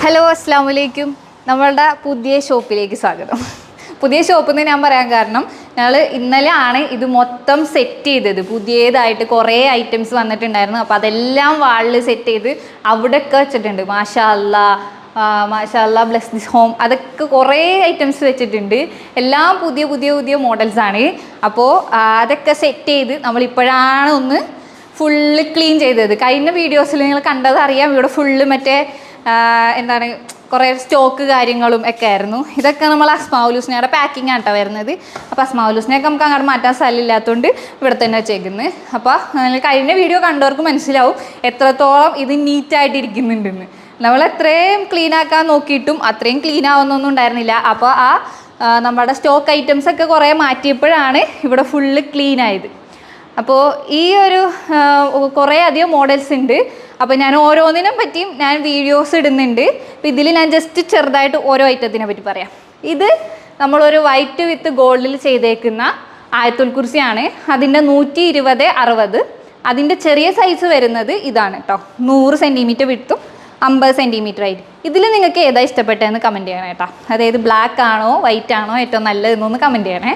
Hello അസ്സാം വലൈക്കും. നമ്മളുടെ പുതിയ ഷോപ്പിലേക്ക് സ്വാഗതം. പുതിയ ഷോപ്പിൽ നിന്ന് ഞാൻ പറയാൻ കാരണം ഞങ്ങൾ ഇന്നലെ ആണ് ഇത് മൊത്തം സെറ്റ് ചെയ്തത്. പുതിയതായിട്ട് കുറേ ഐറ്റംസ് വന്നിട്ടുണ്ടായിരുന്നു. അപ്പോൾ അതെല്ലാം വാളിൽ സെറ്റ് ചെയ്ത് അവിടെയൊക്കെ വെച്ചിട്ടുണ്ട്. മാഷാ അല്ലാ, മാഷാ അല്ലാ, ബ്ലെസ് ദിസ് ഹോം, അതൊക്കെ കുറേ ഐറ്റംസ് വെച്ചിട്ടുണ്ട്. എല്ലാം പുതിയ പുതിയ പുതിയ മോഡൽസാണ്. അപ്പോൾ അതൊക്കെ സെറ്റ് ചെയ്ത് നമ്മളിപ്പോഴാണ് ഒന്ന് ഫുള്ള് ക്ലീൻ ചെയ്തത്. കഴിഞ്ഞ വീഡിയോസിൽ നിങ്ങൾ കണ്ടതറിയാം, ഇവിടെ ഫുള്ള് മറ്റേ എന്താണ് കുറേ സ്റ്റോക്ക് കാര്യങ്ങളും ഒക്കെ ആയിരുന്നു. ഇതൊക്കെ നമ്മൾ അസ്മാഉലുസ്നയുടെ പാക്കിംഗ് ആണ് കേട്ടോ വരുന്നത്. അപ്പോൾ അസ്മാഉലുസ്നയൊക്കെ നമുക്ക് അങ്ങോട്ട് മാറ്റാൻ സ്ഥലമില്ലാത്തതുകൊണ്ട് ഇവിടെ തന്നെ വെച്ചേക്കുന്നത്. അപ്പോൾ കഴിഞ്ഞ വീഡിയോ കണ്ടവർക്ക് മനസ്സിലാവും എത്രത്തോളം ഇത് നീറ്റായിട്ടിരിക്കുന്നുണ്ടെന്ന്. നമ്മൾ എത്രയും ക്ലീൻ ആക്കാൻ നോക്കിയിട്ടും അത്രയും ക്ലീൻ ആവുന്നൊന്നും ഉണ്ടായിരുന്നില്ല. അപ്പോൾ നമ്മുടെ സ്റ്റോക്ക് ഐറ്റംസ് ഒക്കെ കുറേ മാറ്റിയപ്പോഴാണ് ഇവിടെ ഫുള്ള് ക്ലീൻ ആയത്. അപ്പോൾ ഈ ഒരു കുറേ അധികം മോഡൽസ് ഉണ്ട്. അപ്പോൾ ഞാൻ ഓരോന്നിനും പറ്റിയും ഞാൻ വീഡിയോസ് ഇടുന്നുണ്ട്. അപ്പോൾ ഇതിൽ ഞാൻ ജസ്റ്റ് ചെറുതായിട്ട് ഓരോ ഐറ്റത്തിനെ പറ്റി പറയാം. ഇത് നമ്മളൊരു വൈറ്റ് വിത്ത് ഗോൾഡിൽ ചെയ്തേക്കുന്ന ആയത്തുൽ കുർസിയാണ്. അതിൻ്റെ 120/60. അതിൻ്റെ ചെറിയ സൈസ് വരുന്നത് ഇതാണ് കേട്ടോ, 100 സെൻറ്റിമീറ്റർ വിട്ടും 50 സെൻറ്റിമീറ്റർ ആയിട്ട്. ഇതിൽ നിങ്ങൾക്ക് ഏതാ ഇഷ്ടപ്പെട്ടതെന്ന് കമൻറ്റ് ചെയ്യണം കേട്ടോ. അതായത് ബ്ലാക്ക് ആണോ വൈറ്റ് ആണോ ഏറ്റവും നല്ലതെന്നൊന്ന് കമൻറ്റ് ചെയ്യണേ.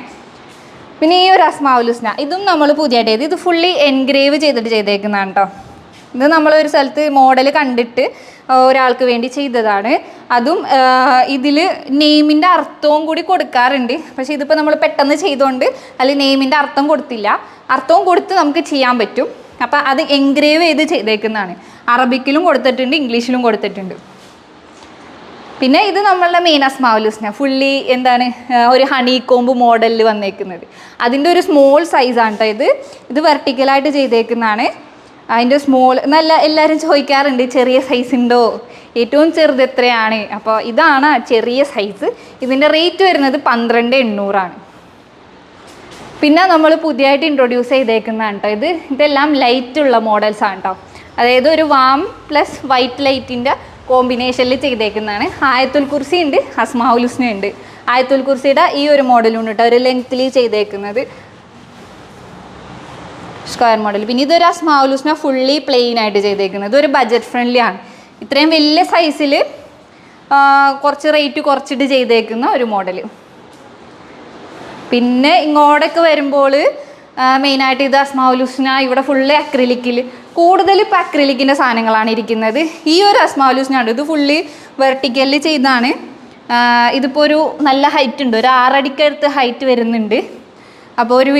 പിന്നെ ഈ ഒരു അസ്മാഉലുസ്ന ഇതും നമ്മൾ പുതിയതായിട്ട് ചെയ്ത്, ഇത് ഫുള്ളി എൻഗ്രേവ് ചെയ്തേക്കുന്നതാണ് കേട്ടോ. ഇത് നമ്മളൊരു സ്ഥലത്ത് മോഡൽ കണ്ടിട്ട് ഒരാൾക്ക് വേണ്ടി ചെയ്തതാണ്. അതും ഇതിൽ നെയിമിൻ്റെ അർത്ഥവും കൂടി കൊടുക്കാറുണ്ട്. പക്ഷേ ഇതിപ്പോൾ നമ്മൾ പെട്ടെന്ന് ചെയ്തുകൊണ്ട് അതിൽ നെയിമിൻ്റെ അർത്ഥം കൊടുത്തില്ല. അർത്ഥവും കൊടുത്ത് നമുക്ക് ചെയ്യാൻ പറ്റും. അപ്പോൾ അത് എൻഗ്രേവ് ചെയ്തേക്കുന്നതാണ്. അറബിക്കിലും കൊടുത്തിട്ടുണ്ട്, ഇംഗ്ലീഷിലും കൊടുത്തിട്ടുണ്ട്. പിന്നെ ഇത് നമ്മളുടെ മെയിൻ അസ്മാഉലുസ്ന ഫുള്ളി എന്താണ് ഒരു ഹണി കോമ്പ് മോഡലിൽ വന്നേക്കുന്നത്. അതിൻ്റെ ഒരു സ്മോൾ സൈസാണ് കേട്ടോ ഇത് വെർട്ടിക്കലായിട്ട് ചെയ്തേക്കുന്നതാണ്. അതിൻ്റെ സ്മോൾ നല്ല എല്ലാവരും ചോദിക്കാറുണ്ട് ചെറിയ സൈസ് ഉണ്ടോ, ഏറ്റവും ചെറുത് എത്രയാണ്. അപ്പോൾ ഇതാണ് ചെറിയ സൈസ്. ഇതിൻ്റെ റേറ്റ് വരുന്നത് 12,800. പിന്നെ നമ്മൾ പുതിയതായിട്ട് ഇൻട്രൊഡ്യൂസ് ചെയ്തേക്കുന്നതാണ് കേട്ടോ ഇതെല്ലാം ലൈറ്റുള്ള മോഡൽസാണ് കേട്ടോ. അതായത് ഒരു വാം പ്ലസ് വൈറ്റ് ലൈറ്റിൻ്റെ കോമ്പിനേഷനിൽ ചെയ്തേക്കുന്നതാണ്. ആയത്തുൽ കുർസി ഉണ്ട്, അസ്മാഉലുസ്ന ഉണ്ട്. ആയത്തുൽ കുർസിയുടെ ഈ ഒരു മോഡലുണ്ട് കേട്ടോ, ഒരു ലെങ്ത്തിൽ ചെയ്തേക്കുന്നത് സ്ക്വയർ മോഡൽ. പിന്നെ ഇതൊരു അസ്മാഉലുസ്ന ഫുള്ളി പ്ലെയിൻ ആയിട്ട് ചെയ്തേക്കുന്നത്. ഇതൊരു ബഡ്ജറ്റ് ഫ്രണ്ട്ലി ആണ്. ഇത്രയും വലിയ സൈസിൽ കുറച്ച് റേറ്റ് കുറച്ചിട്ട് ചെയ്തേക്കുന്ന ഒരു മോഡൽ. പിന്നെ ഇങ്ങോട്ടൊക്കെ വരുമ്പോൾ മെയിനായിട്ട് ഇത് അസ്മാഉലുസ്ന ഇവിടെ ഫുള്ള് അക്രിലിക്കിൽ, കൂടുതൽ ഇപ്പോൾ അക്രിലിക്കിൻ്റെ സാധനങ്ങളാണ് ഇരിക്കുന്നത്. ഈ ഒരു അസ്മാഉലുസ്ന ഉണ്ട്, ഇത് ഫുള്ളി വെർട്ടിക്കലിൽ ചെയ്താണ്. ഇതിപ്പോൾ ഒരു നല്ല ഹൈറ്റ് ഉണ്ട്, ഒരു 6 അടിക്കടുത്ത് ഹൈറ്റ് വരുന്നുണ്ട്. അപ്പോൾ ഒരു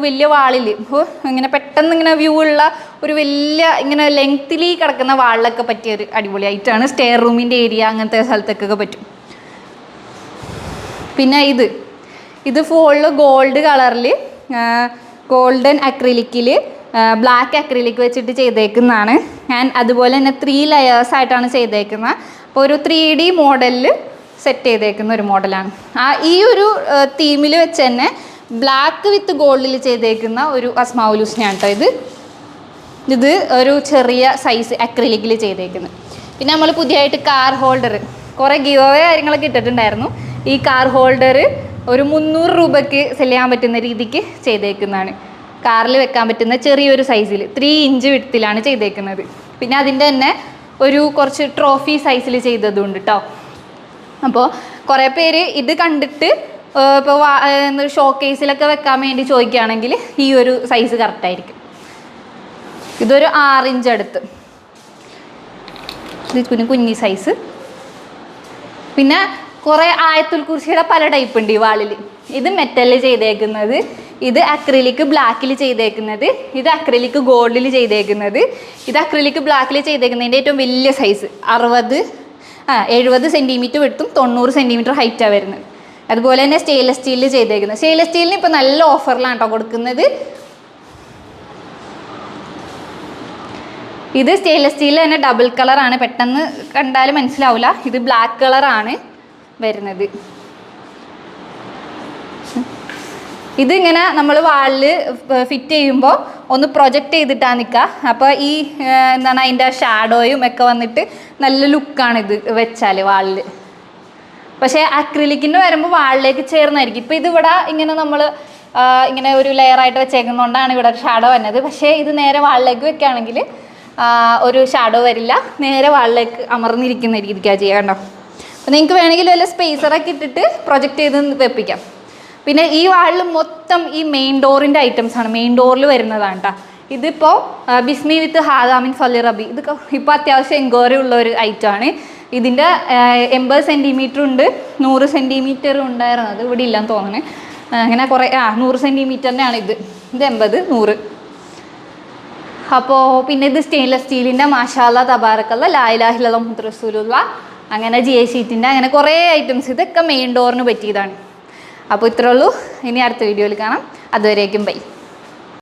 വലിയ വാളിൽ ഇപ്പോൾ ഇങ്ങനെ പെട്ടെന്ന് ഇങ്ങനെ വ്യൂ ഉള്ള ഒരു വലിയ ഇങ്ങനെ ലെങ്തിലി കിടക്കുന്ന വാളിലൊക്കെ പറ്റിയ ഒരു അടിപൊളിയായിട്ടാണ്. സ്റ്റെയർ റൂമിൻ്റെ ഏരിയ അങ്ങനത്തെ സ്ഥലത്തൊക്കെ പറ്റും. പിന്നെ ഇത് ഫുള്ള് ഗോൾഡ് കളറിൽ ഗോൾഡൻ അക്രിലിക്കിൽ ബ്ലാക്ക് അക്രിലിക് വെച്ചിട്ട് ചെയ്തേക്കുന്നതാണ്. അതുപോലെ തന്നെ 3 ലെയേഴ്സായിട്ടാണ് ചെയ്തേക്കുന്നത്. അപ്പോൾ ഒരു 3D മോഡലിൽ സെറ്റ് ചെയ്തേക്കുന്ന ഒരു മോഡലാണ്. ഈ ഒരു തീമിൽ വെച്ച് തന്നെ ബ്ലാക്ക് വിത്ത് ഗോൾഡിൽ ചെയ്തേക്കുന്ന ഒരു അസ്മാഉലുസ്നയാണ് കേട്ടോ ഇത് ഒരു ചെറിയ സൈസ് അക്രിലിക്കിൽ ചെയ്തേക്കുന്നത്. പിന്നെ നമ്മൾ പുതിയതായിട്ട് കാർ ഹോൾഡർ കുറേ ഗിവ് അവേ കാര്യങ്ങളൊക്കെ ഇട്ടിട്ടുണ്ടായിരുന്നു. ഈ കാർ ഹോൾഡർ ഒരു 300 രൂപയ്ക്ക് സെല് ചെയ്യാൻ പറ്റുന്ന രീതിക്ക് ചെയ്തേക്കുന്നതാണ്. കാറിൽ വെക്കാൻ പറ്റുന്ന ചെറിയൊരു സൈസിൽ 3 ഇഞ്ച് വിഡ്ത്തിലാണ് ചെയ്തേക്കുന്നത്. പിന്നെ അതിൻ്റെ തന്നെ ഒരു കുറച്ച് ട്രോഫി സൈസിൽ ചെയ്തതുണ്ട് കേട്ടോ. അപ്പോൾ കുറേ പേര് ഇത് കണ്ടിട്ട് ഇപ്പോൾ ഷോക്കേസിലൊക്കെ വെക്കാൻ വേണ്ടി ചോദിക്കുകയാണെങ്കിൽ ഈ ഒരു സൈസ് കറക്റ്റായിരിക്കും. ഇതൊരു 6 ഇഞ്ച് അടുത്ത്, ഇത് കുഞ്ഞി സൈസ്. പിന്നെ കുറേ ആയത്തുൽ കുർസിയുടെ പല ടൈപ്പ് ഉണ്ട് ഈ വാളിൽ. ഇത് മെറ്റലിൽ ചെയ്തേക്കുന്നത്, ഇത് അക്രിലിക് ബ്ലാക്കിൽ ചെയ്തേക്കുന്നത്, ഇത് അക്രിലിക് ഗോൾഡിൽ ചെയ്തേക്കുന്നത്, ഇത് അക്രിലിക് ബ്ലാക്കിൽ ചെയ്തേക്കുന്നതിൻ്റെ ഏറ്റവും വലിയ സൈസ് 70 സെൻറ്റിമീറ്റർ വിട്ടും 90 സെൻറ്റിമീറ്റർ ഹൈറ്റാണ് വരുന്നത്. അതുപോലെ തന്നെ സ്റ്റെയിൻലെസ് സ്റ്റീലിൽ ചെയ്തേക്കുന്നത്. സ്റ്റെയിൻലെസ് സ്റ്റീലിന് ഇപ്പോൾ നല്ല ഓഫറിലാണ് കേട്ടോ കൊടുക്കുന്നത്. ഇത് സ്റ്റെയിൻലെസ് സ്റ്റീലിൽ തന്നെ ഡബിൾ കളറാണ്, പെട്ടെന്ന് കണ്ടാലും മനസ്സിലാവില്ല. ഇത് ബ്ലാക്ക് കളറാണ് വരുന്നത്. ഇതിങ്ങനെ നമ്മൾ വാളിൽ ഫിറ്റ് ചെയ്യുമ്പോൾ ഒന്ന് പ്രൊജക്റ്റ് ചെയ്തിട്ടാണ് നിൽക്കുക. അപ്പോൾ ഈ എന്താണ് അതിൻ്റെ ഷാഡോയും ഒക്കെ വന്നിട്ട് നല്ല ലുക്കാണ് ഇത് വെച്ചാൽ വാളിൽ. പക്ഷേ അക്രിലിക്കിന് വരുമ്പോൾ വാളിലേക്ക് ചേർന്നായിരിക്കും. ഇപ്പോൾ ഇതിവിടെ ഇങ്ങനെ നമ്മൾ ഇങ്ങനെ ഒരു ലെയറായിട്ട് വെച്ചേക്കുന്നതുകൊണ്ടാണ് ഇവിടെ ഷാഡോ വന്നത്. പക്ഷേ ഇത് നേരെ വാളിലേക്ക് വെക്കുകയാണെങ്കിൽ ഒരു ഷാഡോ വരില്ല, നേരെ വാളിലേക്ക് അമർന്നിരിക്കുന്ന രീതിക്കാണ് ചെയ്യുക. കണ്ടോ? അപ്പോൾ നിങ്ങൾക്ക് വേണമെങ്കിൽ വല്ല സ്പേസറൊക്കെ ഇട്ടിട്ട് പ്രൊജക്റ്റ് ചെയ്ത് വെപ്പിക്കാം. പിന്നെ ഈ വാളിൽ മൊത്തം ഈ മെയിൻ ഡോറിൻ്റെ ഐറ്റംസാണ്, മെയിൻ ഡോറിൽ വരുന്നതാണ് കേട്ടോ. ഇതിപ്പോൾ ബിസ്മി വിത്ത് ഹാദാമിൻ ഫലി റബി, ഇത് ഇപ്പോൾ അത്യാവശ്യം എൻക്വയറി ഉള്ള ഒരു ഐറ്റമാണ്. ഇതിൻ്റെ 80 സെൻറ്റിമീറ്റർ ഉണ്ട്, 100 സെൻറ്റിമീറ്റർ ഉണ്ടായിരുന്നു, അത് ഇവിടെ ഇല്ലെന്ന് തോന്നുന്നു. അങ്ങനെ കുറേ 100 സെൻറ്റിമീറ്ററിൻ്റെയാണ് ഇത് 80, 100. അപ്പോൾ പിന്നെ ഇത് സ്റ്റെയിൻലെസ് സ്റ്റീലിൻ്റെ മാഷാഅല്ലാ തബാറക്കല്ലാ ലാ ഇലാഹ ഇല്ലല്ലാഹ് മുഹമ്മദ് റസൂലുള്ളാഹ്, അങ്ങനെ GA ഷീറ്റിൻ്റെ, അങ്ങനെ കുറേ ഐറ്റംസ്. ഇതൊക്കെ മെയിൻ ഡോറിന് പറ്റിയതാണ്. അപ്പോൾ ഇത്രേ ഉള്ളൂ. ഇനി അടുത്ത വീഡിയോയിൽ കാണാം. അതുവരേക്കും ബൈ.